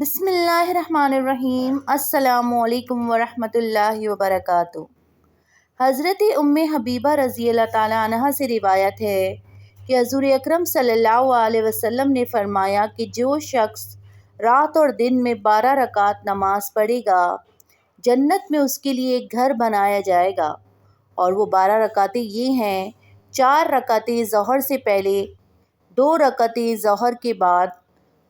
بسم اللہ الرحمن الرحیم۔ السلام علیکم ورحمۃ اللہ وبرکاتہ۔ حضرت ام حبیبہ رضی اللہ تعالیٰ عنہا سے روایت ہے کہ حضور اکرم صلی اللہ علیہ وسلم نے فرمایا کہ جو شخص رات اور دن میں 12 رکعت نماز پڑھے گا، جنت میں اس کے لیے ایک گھر بنایا جائے گا، اور وہ 12 رکعتیں یہ ہیں: 4 رکعتیں ظہر سے پہلے، 2 رکعتیں ظہر کے بعد،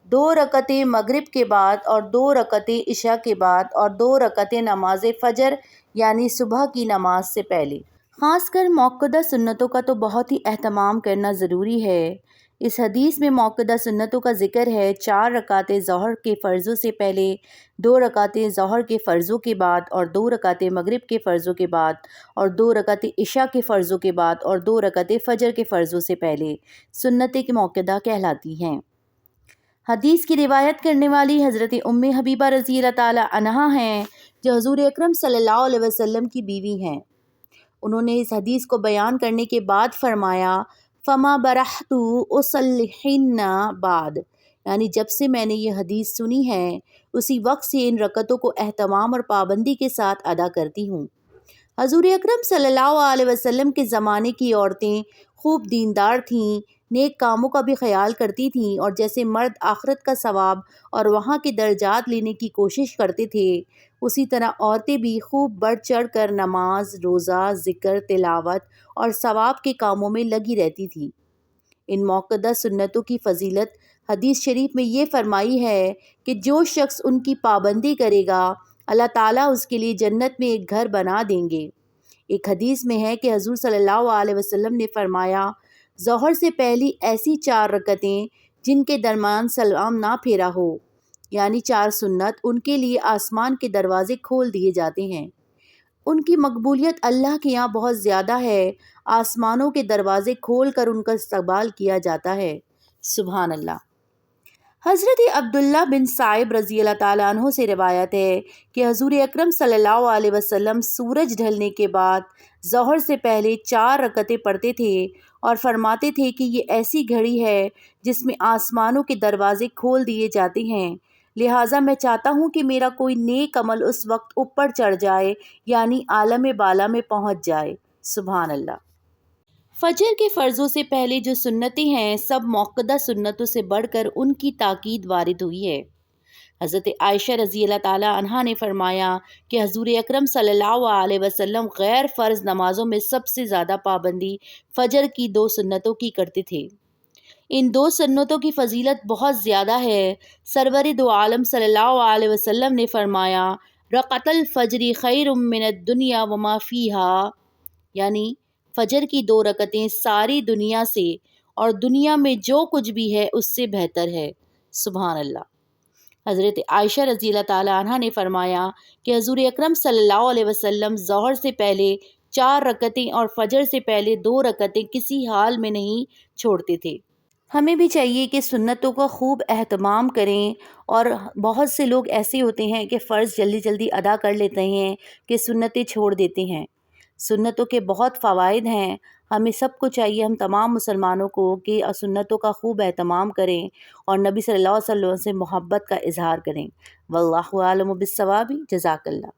2 رکعتیں مغرب کے بعد، اور 2 رکعتیں عشاء کے بعد، اور 2 رکعتیں نماز فجر یعنی صبح کی نماز سے پہلے۔ خاص کر موقدہ سنتوں کا تو بہت ہی اہتمام کرنا ضروری ہے۔ اس حدیث میں موقدہ سنتوں کا ذکر ہے: 4 رکعتیں ظہر کے فرضوں سے پہلے، 2 رکعتیں ظہر کے فرضوں کے بعد، اور 2 رکعتیں مغرب کے فرضوں کے بعد، اور 2 رکعتیں عشاء کے فرضوں کے بعد، اور 2 رکعتیں فجر کے فرضوں سے پہلے سنتیں موقدہ کہلاتی ہیں۔ حدیث کی روایت کرنے والی حضرت ام حبیبہ رضی اللہ تعالیٰ عنہا ہیں، جو حضور اکرم صلی اللہ علیہ وسلم کی بیوی ہیں۔ انہوں نے اس حدیث کو بیان کرنے کے بعد فرمایا: فما برحت اصلیہن بعد، یعنی جب سے میں نے یہ حدیث سنی ہے، اسی وقت سے ان رکعتوں کو اہتمام اور پابندی کے ساتھ ادا کرتی ہوں۔ حضور اکرم صلی اللہ علیہ وسلم کے زمانے کی عورتیں خوب دیندار تھیں، نیک کاموں کا بھی خیال کرتی تھیں، اور جیسے مرد آخرت کا ثواب اور وہاں کے درجات لینے کی کوشش کرتے تھے، اسی طرح عورتیں بھی خوب بڑھ چڑھ کر نماز، روزہ، ذکر، تلاوت اور ثواب کے کاموں میں لگی رہتی تھیں۔ ان موقدہ سنتوں کی فضیلت حدیث شریف میں یہ فرمائی ہے کہ جو شخص ان کی پابندی کرے گا، اللہ تعالیٰ اس کے لیے جنت میں ایک گھر بنا دیں گے۔ ایک حدیث میں ہے کہ حضور صلی اللہ علیہ وسلم نے فرمایا: ظہر سے پہلی ایسی 4 رکعتیں جن کے درمیان سلام نہ پھیرا ہو، یعنی 4 سنت، ان کے لیے آسمان کے دروازے کھول دیے جاتے ہیں۔ ان کی مقبولیت اللہ کے یہاں بہت زیادہ ہے، آسمانوں کے دروازے کھول کر ان کا استقبال کیا جاتا ہے۔ سبحان اللہ۔ حضرت عبداللہ بن صائب رضی اللہ تعالیٰ عنہ سے روایت ہے کہ حضور اکرم صلی اللہ علیہ وسلم سورج ڈھلنے کے بعد ظہر سے پہلے 4 رکعتیں پڑھتے تھے اور فرماتے تھے کہ یہ ایسی گھڑی ہے جس میں آسمانوں کے دروازے کھول دیے جاتے ہیں، لہٰذا میں چاہتا ہوں کہ میرا کوئی نیک عمل اس وقت اوپر چڑھ جائے، یعنی عالم بالا میں پہنچ جائے۔ سبحان اللہ۔ فجر کے فرضوں سے پہلے جو سنتیں ہیں، سب موقدہ سنتوں سے بڑھ کر ان کی تاکید وارد ہوئی ہے۔ حضرت عائشہ رضی اللہ تعالیٰ عنہا نے فرمایا کہ حضور اکرم صلی اللہ علیہ وسلم غیر فرض نمازوں میں سب سے زیادہ پابندی فجر کی 2 سنتوں کی کرتے تھے۔ ان 2 سنتوں کی فضیلت بہت زیادہ ہے۔ سرور دو عالم صلی اللہ علیہ وسلم نے فرمایا: رکعت الفجر خیر من الدنیا وما فیہا، یعنی فجر کی 2 رکعتیں ساری دنیا سے اور دنیا میں جو کچھ بھی ہے اس سے بہتر ہے۔ سبحان اللہ۔ حضرت عائشہ رضی اللہ تعالیٰ عنہا نے فرمایا کہ حضور اکرم صلی اللہ علیہ وسلم ظہر سے پہلے 4 رکعتیں اور فجر سے پہلے 2 رکعتیں کسی حال میں نہیں چھوڑتے تھے۔ ہمیں بھی چاہیے کہ سنتوں کا خوب اہتمام کریں، اور بہت سے لوگ ایسے ہوتے ہیں کہ فرض جلدی جلدی ادا کر لیتے ہیں کہ سنتیں چھوڑ دیتے ہیں۔ سنتوں کے بہت فوائد ہیں۔ ہمیں سب کو چاہیے، ہم تمام مسلمانوں کو، کہ سنتوں کا خوب اہتمام کریں اور نبی صلی اللہ علیہ وسلم سے محبت کا اظہار کریں۔ واللہ اعلم بالصواب۔ جزاک اللہ۔